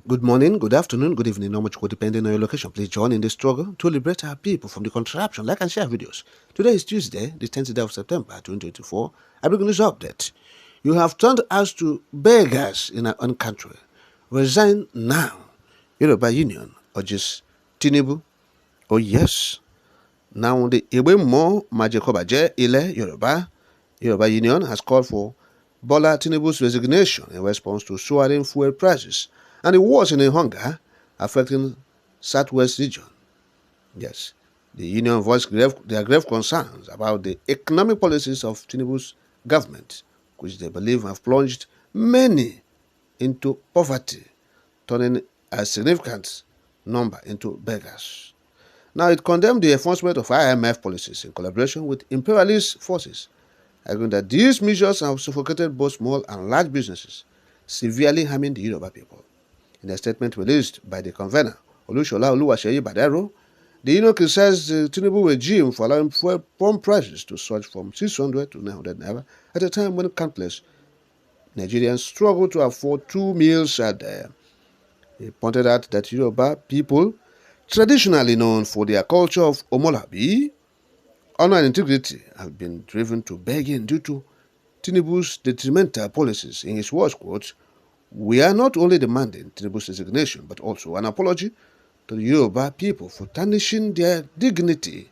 Good morning, good afternoon, good evening, no much depending on your location. Please join in the struggle to liberate our people from the contraption. Like and share videos. Today is Tuesday, the 10th day of September 2024. I bring news update. You have turned us to beggars in our own country. Resign now. Yoruba Union urges Tinubu. Oh yes. Now the Iwemo Majekobaje Ile Yoruba Union has called for Bola Tinubu's resignation in response to soaring fuel prices and the worsening hunger affecting Southwest region. Yes, the union voiced their grave concerns about the economic policies of Tinubu's government, which they believe have plunged many into poverty, turning a significant number into beggars. Now, it condemned the enforcement of IMF policies in collaboration with imperialist forces, arguing that these measures have suffocated both small and large businesses, severely harming the Yoruba people. In a statement released by the convener, Olushola Oluwaseyi Badero, the union criticized the Tinubu regime for allowing fuel pump prices to surge from 600 to 900 naira at a time when countless Nigerians struggle to afford 2 meals a day. He pointed out that Yoruba people, traditionally known for their culture of Omolabi, honor and integrity, have been driven to begging due to Tinubu's detrimental policies. In his words, quote, "We are not only demanding Tinubu's resignation, but also an apology to the Yoruba people for tarnishing their dignity.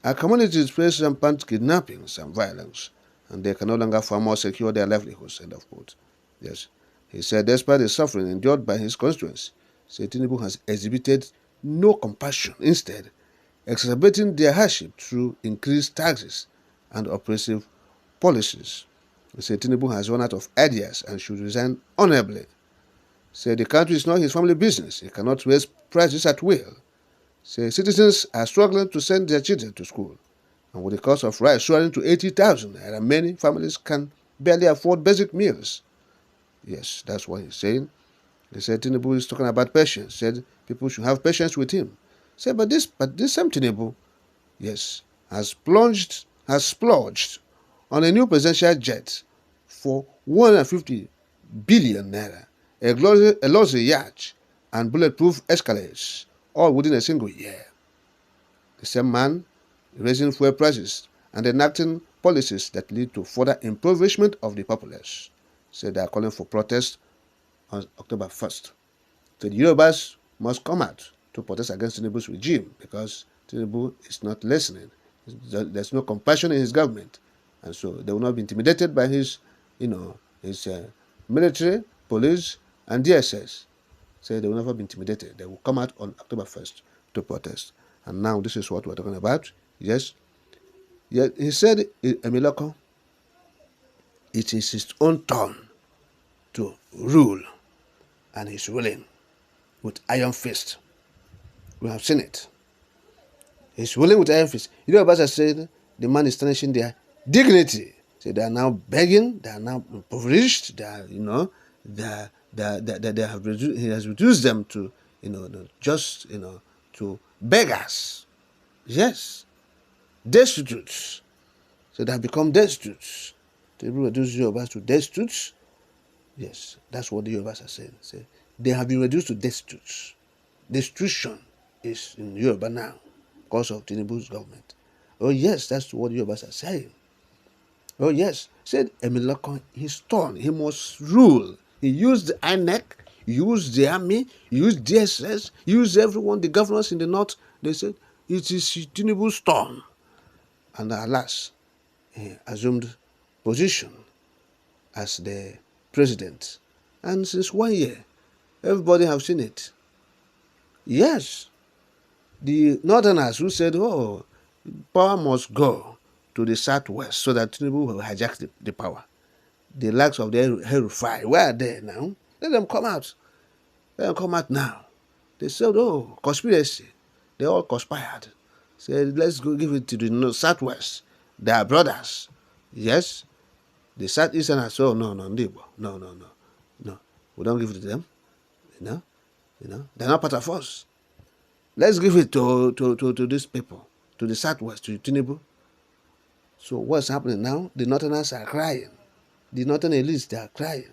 Our communities face rampant kidnappings and violence, and they can no longer farm or secure their livelihoods." End of quote. Yes, he said, despite the suffering endured by his constituents, Tinubu has exhibited no compassion. Instead, exacerbating their hardship through increased taxes and oppressive policies. He said Tinubu has run out of ideas and should resign honorably. He said the country is not his family business. He cannot raise prices at will. He said citizens are struggling to send their children to school. And with the cost of rice soaring to 80,000, many families can barely afford basic meals. Yes, that's what he's saying. He said Tinubu is talking about patience. He said people should have patience with him. He said, but this same Tinubu, yes, has splurged on a new presidential jet for 150 billion naira, a luxury yacht, and bulletproof escalates, all within a single year. The same man raising fuel prices and enacting policies that lead to further impoverishment of the populace. Said they are calling for protest on October 1st. The Yorubas must come out to protest against Tinubu's regime because Tinubu is not listening. There's no compassion in his government, and so they will not be intimidated by his military, police, and DSS. Say they will never be intimidated. They will come out on October 1st to protest. And now this is what we're talking about. Yes. He said, Emiloko, it is his own turn to rule, and he's ruling with iron fist. We have seen it. He's ruling with iron fist. You know, Abbas said the man is tarnishing their dignity. So they are now begging. They are now impoverished. They are, he has reduced them to, to beggars. Yes, destitutes. So they have become destitutes. They reduce Yorubas to destitutes. Yes, that's what the Yorubas are saying. Say, they have been reduced to destitutes. Destitution is in Yoruba now because of Tinubu's government. Oh yes, that's what the Yorubas are saying. Oh yes, said Emiloko, he's torn. He must rule. He used the INEC, he used the army, he used DSS, he used everyone, the governors in the north. They said it is Tinubu's turn. And alas, he assumed position as the president. And since 1 year, everybody have seen it. Yes, the northerners who said, oh, power must go to the southwest so that Tinubu will hijack the power. The likes of the Herufai, where are they now? Let them come out. Let them come out now. They said, oh, conspiracy. They all conspired. Said, let's go give it to the southwest. They are brothers. Yes. The southeasterners said, oh, no. We don't give it to them. They're not part of us. Let's give it to these people, to the southwest, to Tinubu. So what's happening now? The northerners are crying. The northern elites, they are crying.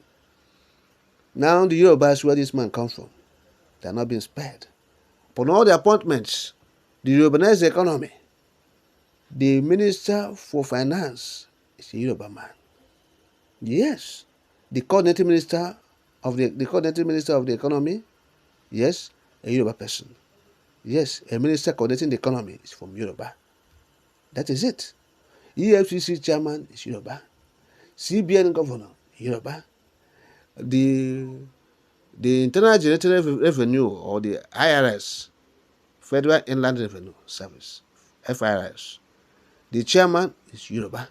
Now the Yorubas, where this man comes from, They are not being spared. Upon all the appointments, the urbanized economy, the Minister for Finance is a Yoruba man. Yes. The coordinating minister of the economy, yes, a Yoruba person. Yes, a minister coordinating the economy is from Yoruba. That is it. EFCC chairman is Yoruba. CBN governor, Yoruba. The Internal Generated Revenue, or the IRS, Federal Inland Revenue Service, FIRS, the chairman is Yoruba.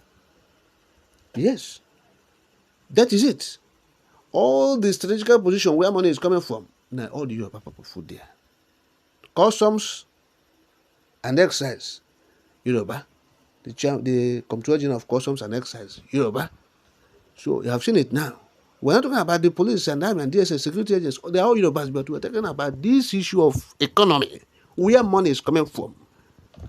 Yes, that is it. All the strategical position where money is coming from, now all the Yoruba people put there. Customs and excise, Yoruba. The Comptroller General of Customs and Excise, Yoruba. So you have seen it now. We're not talking about the police and army and DSS security agents. They're all Yorubas, but we're talking about this issue of economy, where money is coming from.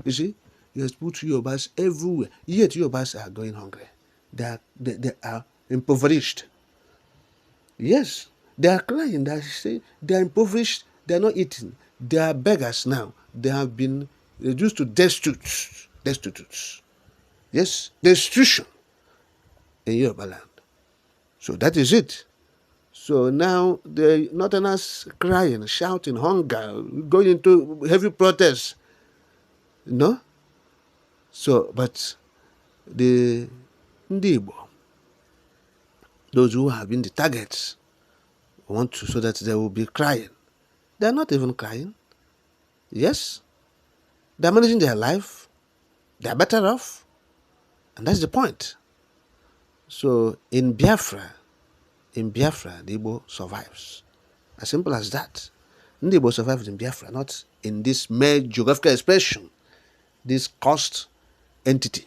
You see, you have put Yorubas everywhere. Yet Yorubas are going hungry. They are impoverished. Yes, they are crying. They are impoverished. They are not eating. They are beggars now. They have been reduced to destitutes. Yes, destitution in Yoruba land. So that is it. So now the Northerners crying, shouting, hunger, going into heavy protests. No? So, but the Ndibo, those who have been the targets, want to, so that they will be crying. They are not even crying. Yes, they are managing their life. They are better off. And that's the point. So in Biafra, the Igbo survives. As simple as that. The Igbo survives in Biafra, not in this mere geographical expression, this cost entity.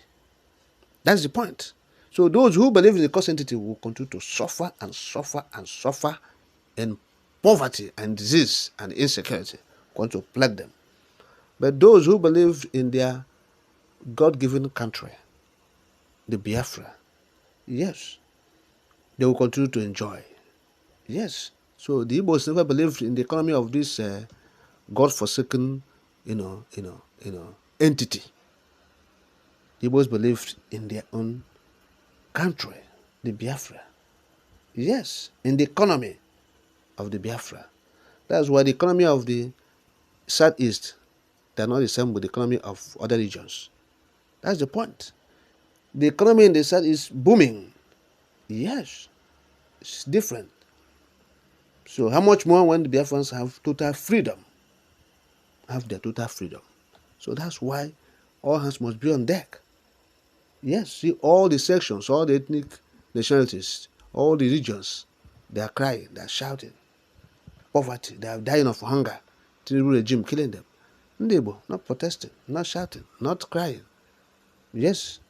That's the point. So those who believe in the cost entity will continue to suffer and suffer and suffer, and poverty and disease and insecurity going to plague them. But those who believe in their God-given country, the Biafra, yes, they will continue to enjoy. Yes. So the Igbos never believed in the economy of this God-forsaken, entity. The Igbos believed in their own country, the Biafra. Yes, in the economy of the Biafra. That's why the economy of the Southeast, they are not the same with the economy of other regions. That's the point. The economy in the South is booming. Yes, it's different. So how much more when the Biafrans have total freedom? Have their total freedom. So that's why all hands must be on deck. Yes, see all the sections, all the ethnic nationalities, all the regions, they are crying, they are shouting. Poverty, they are dying of hunger. Tinubu regime killing them. Ndebo, not protesting, not shouting, not crying. Yes,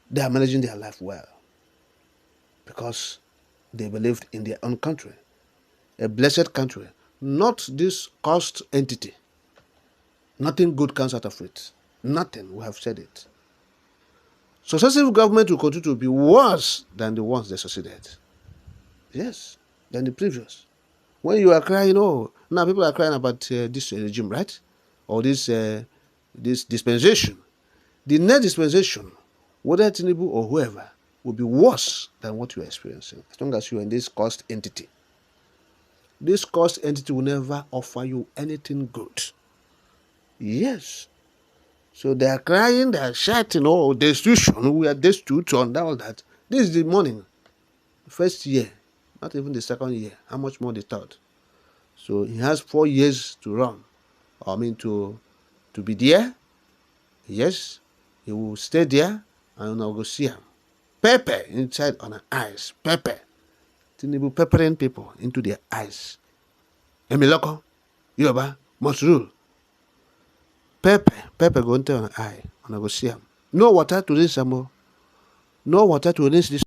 they are managing their life well because they believed in their own country, a blessed country, not this cost entity. Nothing good comes out of it. Nothing, we have said it. Successive government will continue to be worse than the ones that succeeded. Yes, than the previous. When you are crying, oh, now people are crying about this regime, right? Or this dispensation. The next dispensation, whether Tinubu or whoever, will be worse than what you are experiencing, as long as you are in this cost entity. This cost entity will never offer you anything good. Yes. So they are crying, they are shouting, oh, destitution, we are destitute, and all that. This is the morning, first year, not even the second year. How much more the third? So he has 4 years to run. To be there. Yes, he will stay there, and I will go see him. Pepper inside on the eyes. Pepper. Tinubu peppering people into their eyes. Emiloko, Yoruba, must rule. Pepper go into on the eye, and I go see him. No water to rinse him. No water to rinse this.